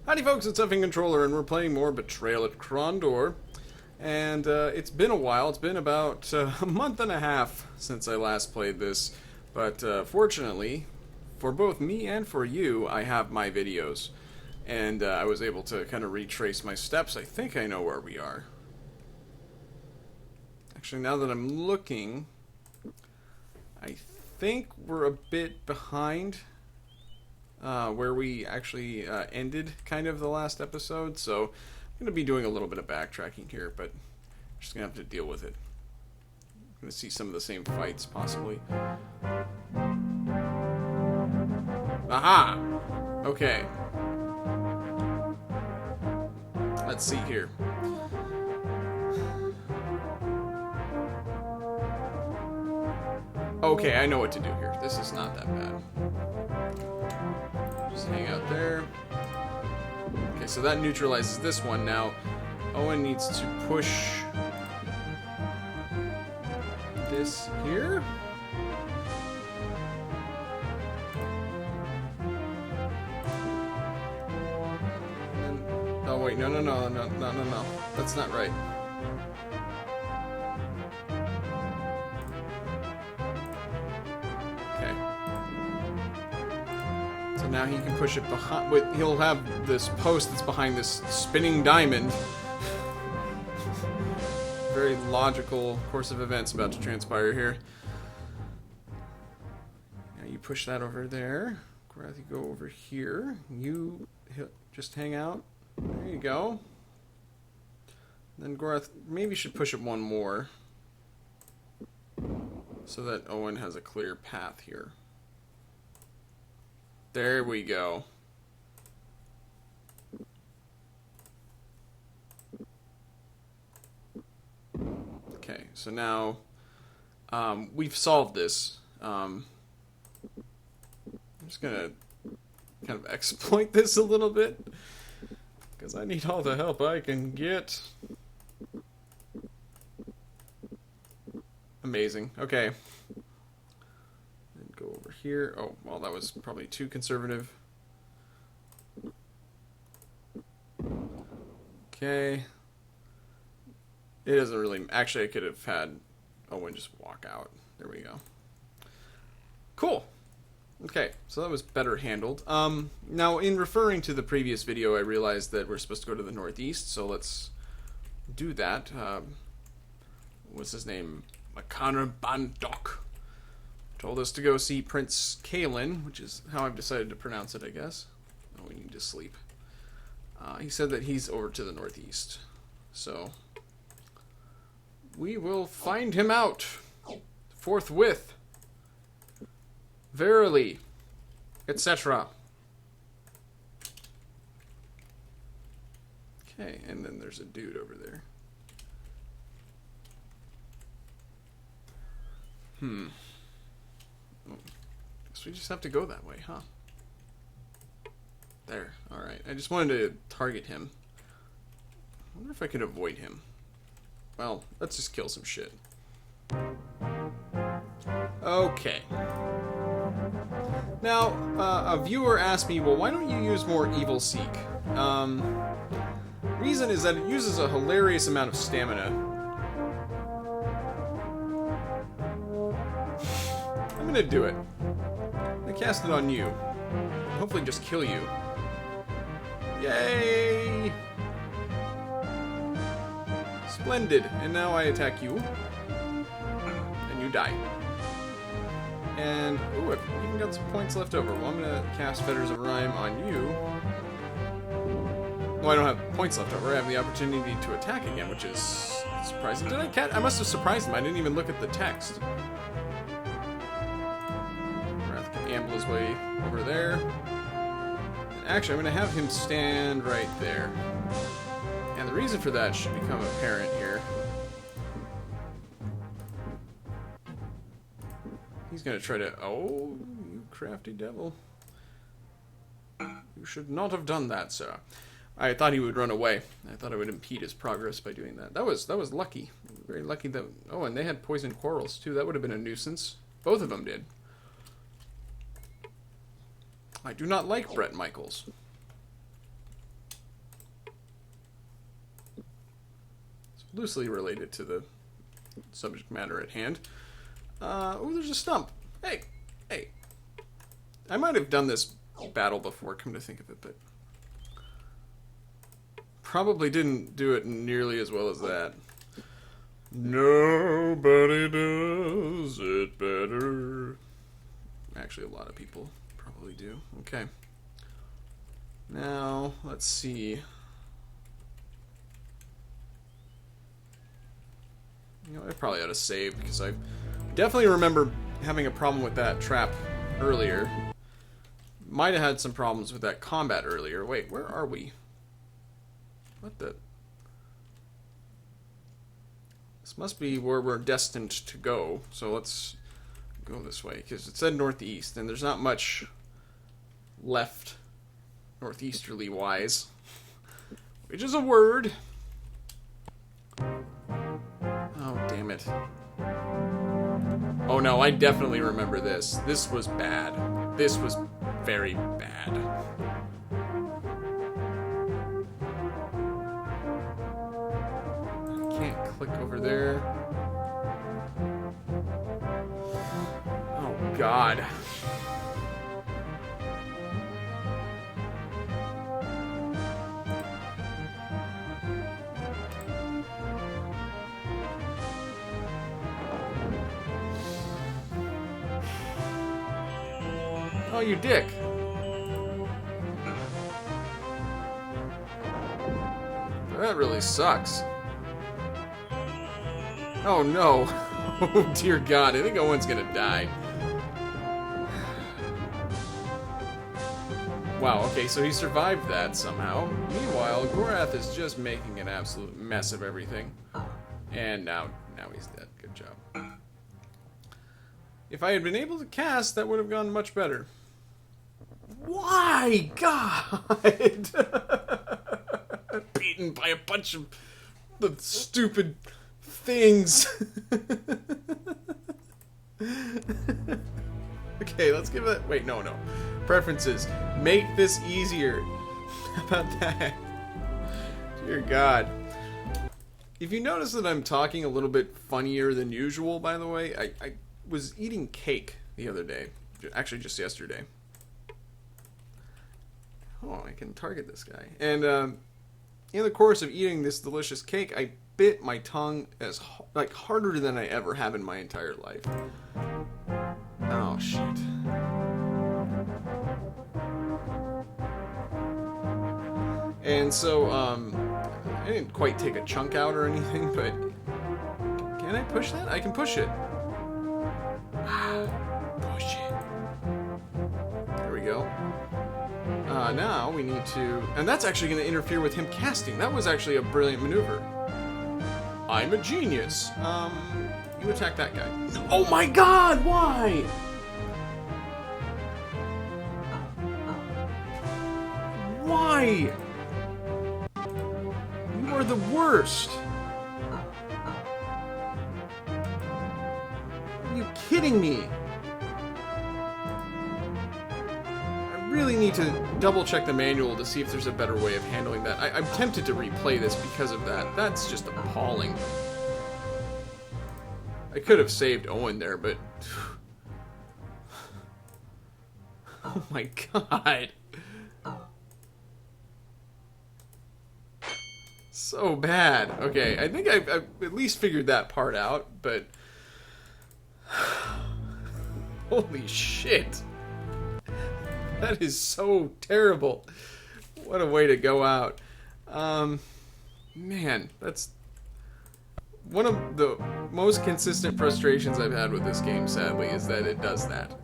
Howdy folks, it's Effing Controller, and we're playing more Betrayal at Krondor. And it's been a while, it's been about a month and a half since I last played this. But fortunately, for both me and for you, I have my videos. And I was able to kind of retrace my steps. I think I know where we are. Actually, now that I'm looking, I think we're a bit behind where we actually ended kind of the last episode, so I'm going to be doing a little bit of backtracking here, but I'm just going to have to deal with it. I'm going to see some of the same fights, possibly. Aha! Okay. Let's see here. Okay, I know what to do here. This is not that bad. Just hang out there. Okay, so that neutralizes this one. Now, Owen needs to push this here. And then, oh wait, no. That's not right. Now he can push it behind. Wait, he'll have this post that's behind this spinning diamond. Very logical course of events about to transpire here. Now you push that over there. Gorath, you go over here. You just hang out. There you go. Then Gorath maybe should push it one more, so that Owen has a clear path here. There we go. Okay, so now we've solved this. I'm just gonna kind of exploit this a little bit, because I need all the help I can get. Amazing. Okay. Go over here. Oh, well, that was probably too conservative. Okay. It doesn't really... Actually, I could have had Owen just walk out. There we go. Cool. Okay, so that was better handled. Now, in referring to the previous video, I realized that we're supposed to go to the northeast, so let's do that. What's his name? Makana Bandok told us to go see Prince Kalen, which is how I've decided to pronounce it, I guess. Oh, we need to sleep. He said that he's over to the northeast. So, we will find him out forthwith. Verily. Etc. Okay, and then there's a dude over there. So we just have to go that way, huh? There. Alright. I just wanted to target him. I wonder if I could avoid him. Well, let's just kill some shit. Okay. Now, a viewer asked me, well, why don't you use more Evil Seek? Reason is that it uses a hilarious amount of stamina. I'm gonna do it. I cast it on you. Hopefully just kill you. Yay! Splendid. And now I attack you. And you die. And, ooh, I've even got some points left over. Well, I'm gonna cast Fetters of Rhyme on you. Well, I don't have points left over. I have the opportunity to attack again, which is surprising. Did I catch? I must have surprised him. I didn't even look at the text. Amble his way over there. And actually, I'm going to have him stand right there. And the reason for that should become apparent here. He's going to try to... Oh, you crafty devil. You should not have done that, sir. I thought he would run away. I thought I would impede his progress by doing that. That was lucky. Very lucky that... Oh, and they had poison quarrels, too. That would have been a nuisance. Both of them did. I do not like Bret Michaels. loosely related to the subject matter at hand. Oh, there's a stump. Hey, hey. I might have done this battle before, come to think of it, but probably didn't do it nearly as well as that. Nobody does it better. Actually, a lot of people probably do. Okay. Now, let's see. You know, I probably ought to save because I definitely remember having a problem with that trap earlier. Might have had some problems with that combat earlier. Wait, where are we? What the? This must be where we're destined to go. So let's go this way because it said northeast, and there's not much left northeasterly wise, which is a word. Oh, damn it. Oh no, I definitely remember this. This was bad. This was very bad. I can't click over there. Oh god. Oh, you dick. That really sucks. Oh no. Oh dear god, I think Owen's gonna die. Wow, okay, so he survived that somehow. Meanwhile, Gorath is just making an absolute mess of everything. And now he's dead. Good job. If I had been able to cast, that would have gone much better. Why? God! Beaten by a bunch of the stupid things. Okay, let's give it... Wait, no. Preferences. Make this easier. How about that? Dear God. If you notice that I'm talking a little bit funnier than usual, by the way, I was eating cake the other day. Actually, just yesterday. Oh, I can target this guy. And in the course of eating this delicious cake, I bit my tongue as harder than I ever have in my entire life. Oh, shit. And so, I didn't quite take a chunk out or anything, but can I push that? I can push it. Push it. There we go. Now we need to... And that's actually going to interfere with him casting. That was actually a brilliant maneuver. I'm a genius. You attack that guy. Oh my god, why? Why? You are the worst. Are you kidding me? I really need to double check the manual to see if there's a better way of handling that. I'm tempted to replay this because of that. That's just appalling. I could have saved Owen there, but... Oh my god. So bad. Okay, I think I've at least figured that part out, but... Holy shit. That is so terrible. What a way to go out. Man, that's... One of the most consistent frustrations I've had with this game, sadly, is that it does that.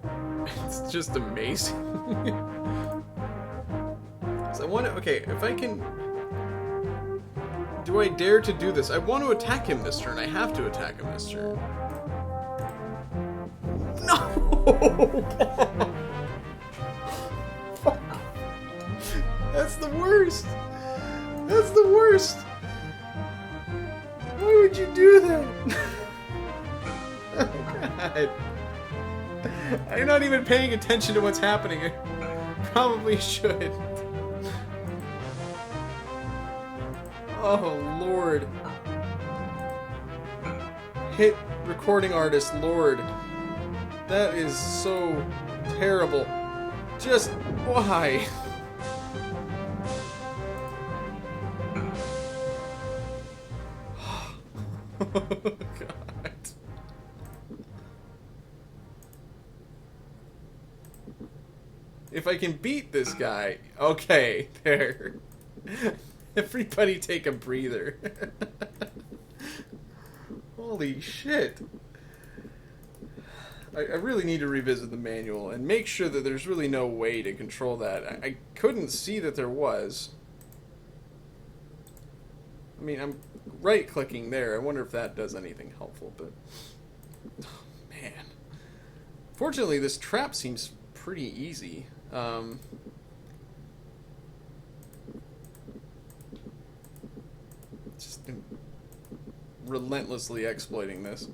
It's just amazing. So I want to... Okay, if I can... Do I dare to do this? I want to attack him this turn. I have to attack him this turn. No! That's the worst! That's the worst! Why would you do that? Oh, God. I'm not even paying attention to what's happening. I probably should. Oh, Lord. hit recording artist, Lord. That is so terrible. Just why? God. If I can beat this guy, okay, there. Everybody take a breather. Holy shit. I really need to revisit the manual and make sure that there's really no way to control that. I couldn't see that there was. I mean, I'm right-clicking there. I wonder if that does anything helpful, but... Oh, man. Fortunately, this trap seems pretty easy. Just relentlessly exploiting this.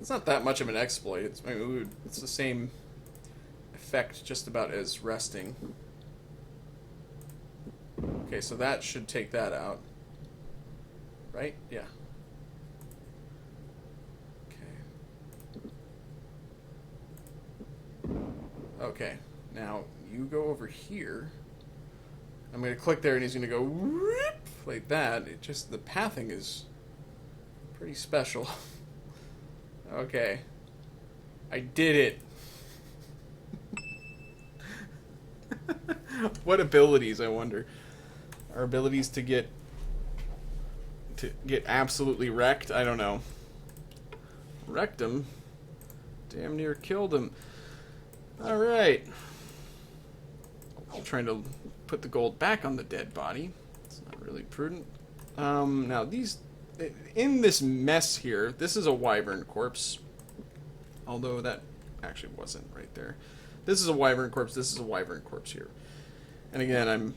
It's not that much of an exploit. It's the same effect just about as resting. Okay, so that should take that out. Right? Yeah. Okay. Okay. Now, you go over here. I'm going to click there and he's going to go whoop, like that. It just, the pathing is pretty special. Okay. I did it. What abilities, I wonder? Our abilities to get absolutely wrecked? I don't know. Wrecked him. Damn near killed him. Alright. I'm trying to put the gold back on the dead body. It's not really prudent. Now these... In this mess here, this is a wyvern corpse. Although that actually wasn't right there. This is a wyvern corpse, this is a wyvern corpse here. And again, I'm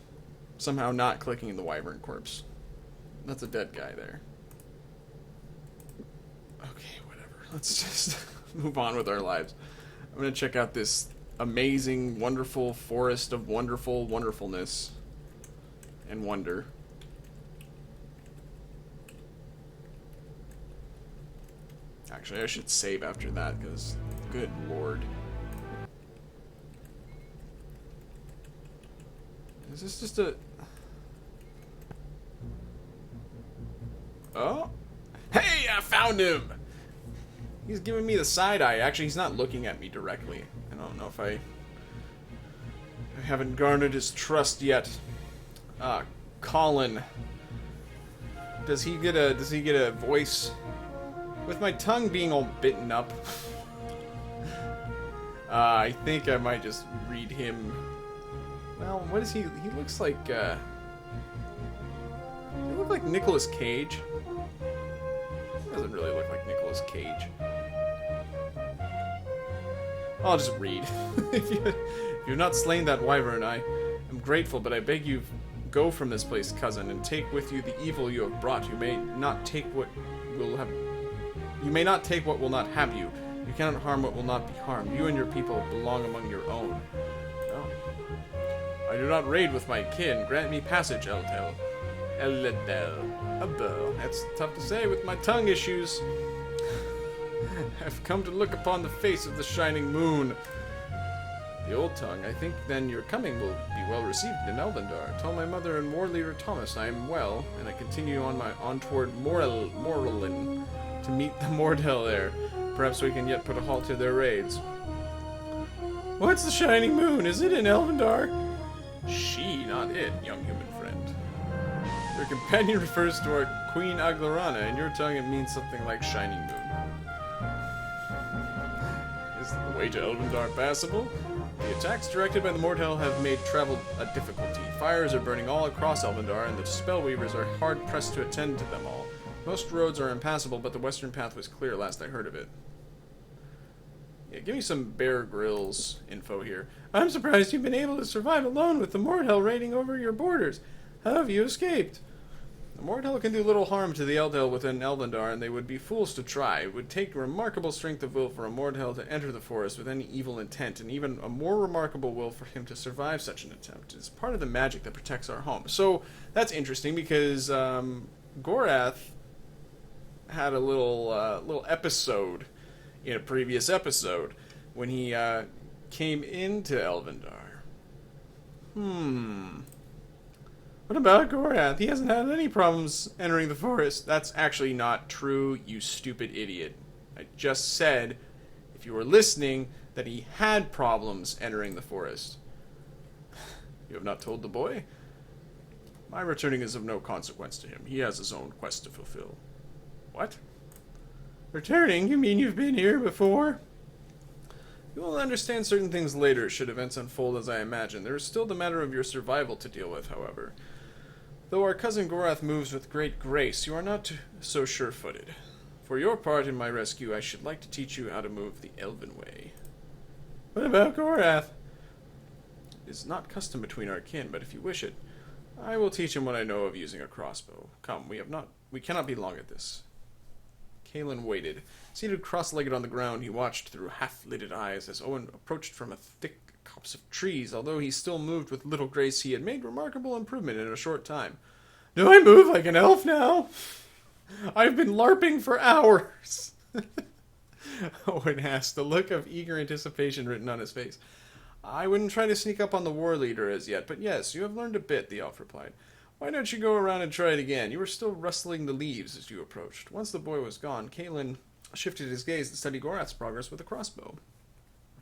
somehow not clicking the wyvern corpse. That's a dead guy there. Okay, whatever. Let's just move on with our lives. I'm going to check out this amazing, wonderful forest of wonderful wonderfulness and wonder. Actually, I should save after that, because, good lord. Is this just a... Oh? Hey, I found him! He's giving me the side eye. Actually, he's not looking at me directly. I don't know if I haven't garnered his trust yet. Colin. Does he get a voice? With my tongue being all bitten up, I think I might just read him. Well, what is he? He looks like, does he look like Nicolas Cage? He doesn't really look like Nicolas Cage. I'll just read. If you've not slain that wyvern, I am grateful, but I beg you, go from this place, cousin, and take with you the evil you have brought. You may not take what will have... You may not take what will not have you. You cannot harm what will not be harmed. You and your people belong among your own. Oh. I do not raid with my kin. Grant me passage, Eldel. Eldel. That's tough to say with my tongue issues. I've come to look upon the face of the shining moon. The old tongue. I think then your coming will be well received in Elvendar. Tell my mother and War Leader Thomas I am well, and I continue on toward Morelin to meet the Mordell there. Perhaps we can yet put a halt to their raids. What's the shining moon? Is it in Elvendar? She, not it, young human friend. Your companion refers to our Queen Aglarana. In your tongue it means something like shining moon. Is the way to Elvendar passable? The attacks directed by the Mordell have made travel a difficulty. Fires are burning all across Elvendar, and the Spellweavers are hard-pressed to attend to them all. Most roads are impassable, but the western path was clear last I heard of it. Yeah, give me some Bear Grylls info here. I'm surprised you've been able to survive alone with the Mordell raiding over your borders. How have you escaped? The Mordell can do little harm to the Eldel within Elvendar, and they would be fools to try. It would take remarkable strength of will for a Mordell to enter the forest with any evil intent, and even a more remarkable will for him to survive such an attempt. It's part of the magic that protects our home. So, that's interesting, because Gorath had a little episode in a previous episode when he came into Elvendar. What about Gorath? He hasn't had any problems entering the forest. That's actually not true, you stupid idiot. I just said, if you were listening, that he had problems entering the forest. You have not told the boy? My returning is of no consequence to him. He has his own quest to fulfill. What? Returning? You mean you've been here before? You will understand certain things later, should events unfold as I imagine. There is still the matter of your survival to deal with, however. Though our cousin Gorath moves with great grace, you are not so sure-footed. For your part in my rescue, I should like to teach you how to move the Elven way. What about Gorath? It is not custom between our kin, but if you wish it, I will teach him what I know of using a crossbow. Come, we cannot be long at this. Kalen waited. Seated cross-legged on the ground, he watched through half-lidded eyes as Owen approached from a thick copse of trees. Although he still moved with little grace, he had made remarkable improvement in a short time. Do I move like an elf now? I've been LARPing for hours. Owen asked, the look of eager anticipation written on his face. I wouldn't try to sneak up on the war leader as yet, but yes, you have learned a bit, the elf replied. Why don't you go around and try it again? You were still rustling the leaves as you approached. Once the boy was gone, Kalen shifted his gaze to study Gorath's progress with a crossbow.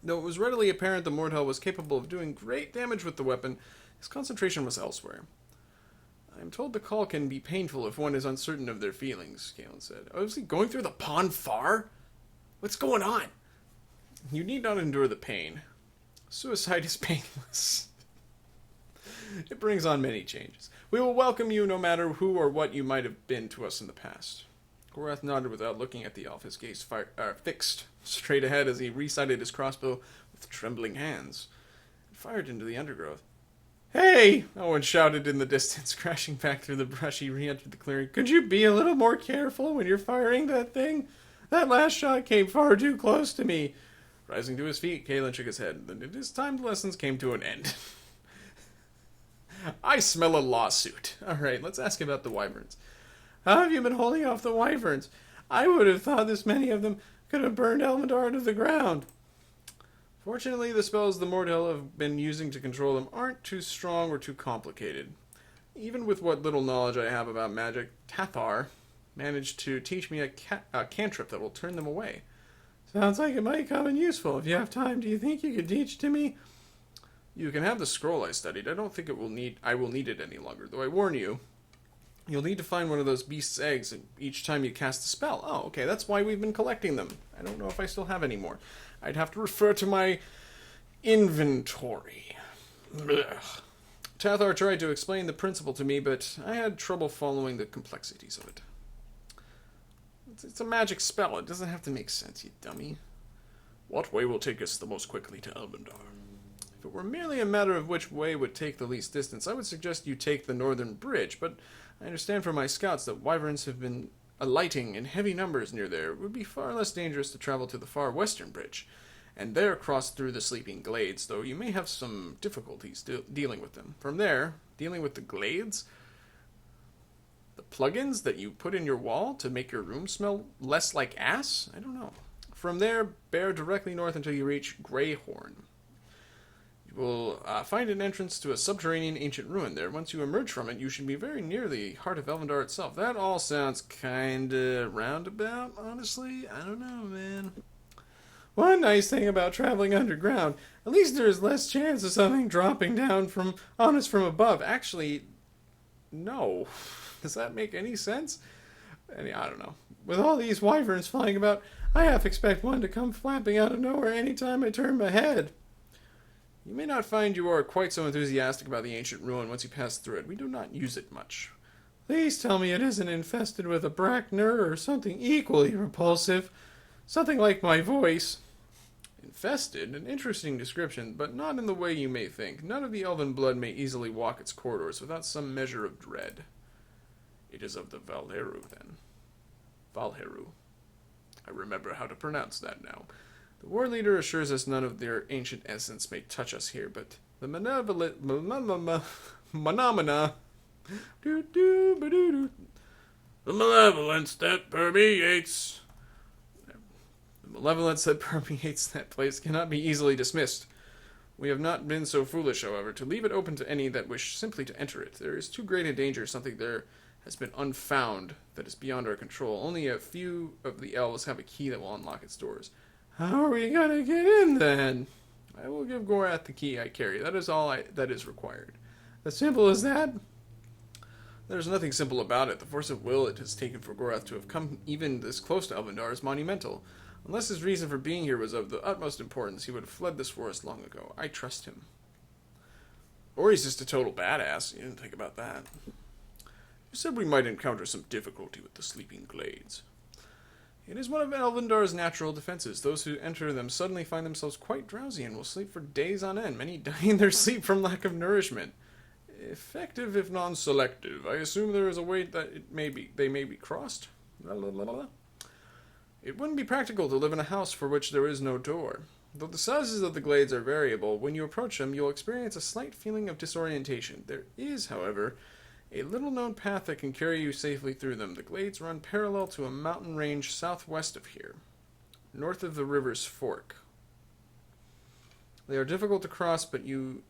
Though it was readily apparent the Mordhel was capable of doing great damage with the weapon, his concentration was elsewhere. I am told the call can be painful if one is uncertain of their feelings, Kalen said. Oh, is he going through the pond far? What's going on? You need not endure the pain. Suicide is painless. It brings on many changes. We will welcome you no matter who or what you might have been to us in the past. Gorath nodded without looking at the elf, his gaze fixed straight ahead as he resighted his crossbow with trembling hands and fired into the undergrowth. Hey! Owen shouted in the distance, crashing back through the brush. He re-entered the clearing. Could you be a little more careful when you're firing that thing? That last shot came far too close to me. Rising to his feet, Kalen shook his head. Then his timed lessons came to an end. I smell a lawsuit. Alright, let's ask about the wyverns. How have you been holding off the wyverns? I would have thought this many of them could have burned Elvendar to the ground. Fortunately, the spells the Mordhel have been using to control them aren't too strong or too complicated. Even with what little knowledge I have about magic, Tathar managed to teach me a cantrip that will turn them away. Sounds like it might come in useful. If you have time, do you think you could teach it to me? You can have the scroll I studied. I don't think I will need it any longer, though I warn you, you'll need to find one of those beast's eggs each time you cast a spell. Oh, okay, that's why we've been collecting them. I don't know if I still have any more. I'd have to refer to my inventory. Blech. Tathar tried to explain the principle to me, but I had trouble following the complexities of it. It's a magic spell. It doesn't have to make sense, you dummy. What way will take us the most quickly to Elvendar? If it were merely a matter of which way would take the least distance, I would suggest you take the northern bridge, but I understand from my scouts that wyverns have been alighting in heavy numbers near there. It would be far less dangerous to travel to the far western bridge, and there cross through the sleeping glades, though you may have some difficulties dealing with them. From there, dealing with the glades, the plugins that you put in your wall to make your room smell less like ass? I don't know. From there, bear directly north until you reach Greyhorn. You will find an entrance to a subterranean ancient ruin there. Once you emerge from it, you should be very near the heart of Elvendar itself. That all sounds kinda roundabout, honestly. I don't know, man. One nice thing about traveling underground, at least there is less chance of something dropping down on us from above. Actually, no. Does that make any sense? I don't know. With all these wyverns flying about, I half expect one to come flapping out of nowhere any time I turn my head. You may not find you are quite so enthusiastic about the ancient ruin once you pass through it. We do not use it much. Please tell me it isn't infested with a Brackner or something equally repulsive. Something like my voice. Infested? An interesting description, but not in the way you may think. None of the elven blood may easily walk its corridors without some measure of dread. It is of the Valheru, then. Valheru. I remember how to pronounce that now. The war leader assures us none of their ancient essence may touch us here, but the phenomena The malevolence that permeates... The malevolence that permeates that place cannot be easily dismissed. We have not been so foolish, however, to leave it open to any that wish simply to enter it. There is too great a danger something there has been unfound that is beyond our control. Only a few of the elves have a key that will unlock its doors. How are we gonna get in, then? I will give Gorath the key I carry. That is all that is required. As simple as that? There's nothing simple about it. The force of will it has taken for Gorath to have come even this close to Elvendar is monumental. Unless his reason for being here was of the utmost importance, he would have fled this forest long ago. I trust him. Or he's just a total badass. You didn't think about that. You said we might encounter some difficulty with the sleeping glades. It is one of Elvendar's natural defenses. Those who enter them suddenly find themselves quite drowsy and will sleep for days on end, many die in their sleep from lack of nourishment. Effective if non-selective. I assume there is a way that they may be crossed. La, la, la, la. It wouldn't be practical to live in a house for which there is no door. Though the sizes of the glades are variable, when you approach them, you'll experience a slight feeling of disorientation. There is, however, a little-known path that can carry you safely through them. The glades run parallel to a mountain range southwest of here, north of the river's fork. They are difficult to cross, but you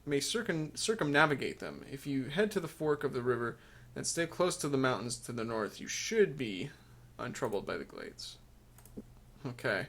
may circumnavigate them. If you head to the fork of the river and stay close to the mountains to the north, you should be untroubled by the glades. Okay.